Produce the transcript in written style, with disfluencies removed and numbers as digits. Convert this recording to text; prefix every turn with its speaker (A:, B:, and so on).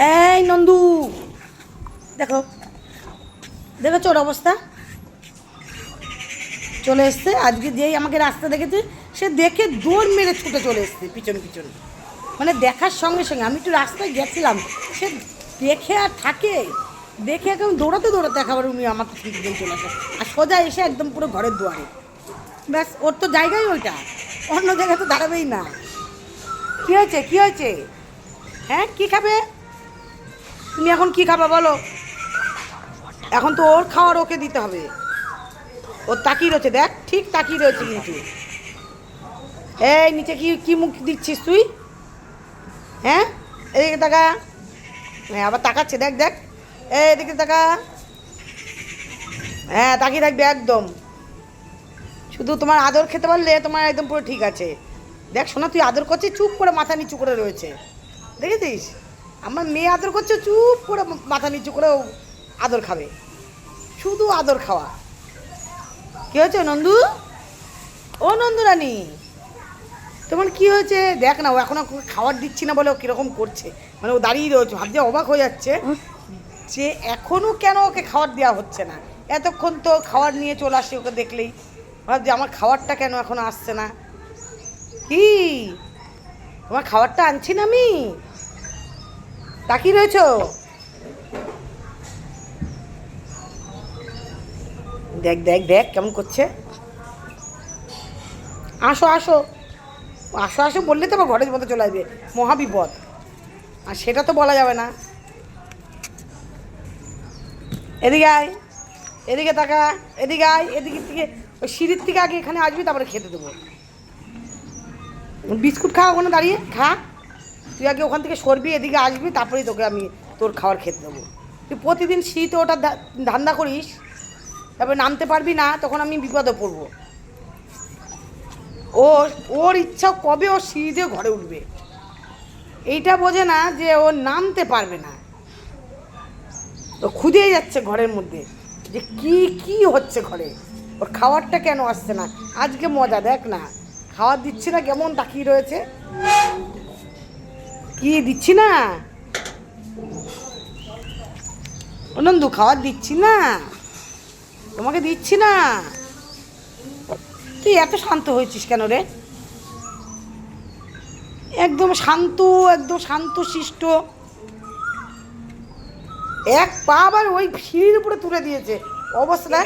A: এই নন্দু, দেখো দেখেছো ওর অবস্থা। চলে এসছে আজকে, যেই আমাকে রাস্তা দেখেছে সে দেখে দৌড় মেরে ছুটে চলে এসছে পিছনে পিছনে। মানে দেখার সঙ্গে সঙ্গে আমি একটু রাস্তায় গেছিলাম, সে দেখে আর থাকে, দেখে একদম দৌড়াতে দৌড়াতে একেবারে উনি আমার পিছনে চলে আসে আর সোজা এসে একদম পুরো ঘরের দুয়ারে। ব্যাস, ওর তো জায়গাই ওইটা, অন্য জায়গায় তো দাঁড়াবেই না। কী হয়েছে কী হয়েছে? হ্যাঁ কী খাবে তুমি? এখন কী খাবা বলো? এখন তো ওর খাওয়ার ওকে দিতে হবে। ওর তাকিয়ে রয়েছে, দেখ ঠিক তাকিয়ে রয়েছে কিন্তু। এই নিচে কি কি মুখ দিচ্ছিস তুই? হ্যাঁ এদিকে তাকা। হ্যাঁ আবার তাকাচ্ছে, দেখ দেখ, এদিকে তাকা। হ্যাঁ তাকিয়ে থাকবে একদম। শুধু তোমার আদর খেতে পারলে তোমার একদম পুরো ঠিক আছে। দেখ শোনা, তুই আদর করছিস চুপ করে মাথা নিচু করে রয়েছে, দেখেছিস? আমার মেয়ে আদর করছে চুপ করে মাথা নিচু করে আদর খাবে, শুধু আদর খাওয়া। কী হয়েছে নন্দু? ও নন্দু রানী, তোমার কি হয়েছে? দেখ না, ও এখনো খাবার দিচ্ছি না বলে ও কীরকম করছে, মানে ও দাঁড়িয়ে রয়েছে, ভাবছে অবাক হয়ে যাচ্ছে যে এখনও কেন ওকে খাবার দেওয়া হচ্ছে না। এতক্ষণ তো খাবার নিয়ে চলে আসে ওকে দেখলেই, ভাবছি আমার খাবারটা কেন এখনো আসছে না। কি তোমার খাবারটা আনছি না আমি? তাকিয়ে রয়েছো? দেখ দেখ দেখ কেমন করছে। আসো আসো আসো আসো বললে তো আবার ঘরের মধ্যে চলে আসবে, মহাবিপদ। আর সেটা তো বলা যাবে না। এদিকে আয়, এদিকে তাকা, এদিকে আয়, এদিকে থেকে ওই সিঁড়ির থেকে আগে এখানে আসবি, তারপরে খেতে দেবো। বিস্কুট খা, ওখানে দাঁড়িয়ে খা। তুই আগে ওখান থেকে সরবি, এদিকে আসবি, তারপরেই তোকে আমি তোর খাবার খেতে দেবো। তুই প্রতিদিন সিঁড়িতে ওটা ধান্দা করিস, তারপরে নামতে পারবি না, তখন আমি বিপদে পড়বো। ওর ইচ্ছা কবে ও সিঁড়ি দিয়ে ঘরে উঠবে, এইটা বোঝে না যে ও নামতে পারবে না। তো খুঁজেই যাচ্ছে ঘরের মধ্যে যে কি কি হচ্ছে ঘরে, ওর খাবারটা কেন আসছে না। আজকে মজা দেখ না, খাবার দিচ্ছি না কেমন তাকিয়ে রয়েছে। কি দিচ্ছি না নন্দু? খাবার দিচ্ছি না তোমাকে, দিচ্ছি না। তুই এত শান্ত হয়েছিস কেন রে? একদম শান্ত, একদম শান্ত শিষ্ট। এক পা আবার ওই সিঁড়ির উপরে তুলে দিয়েছে, অবস্থা।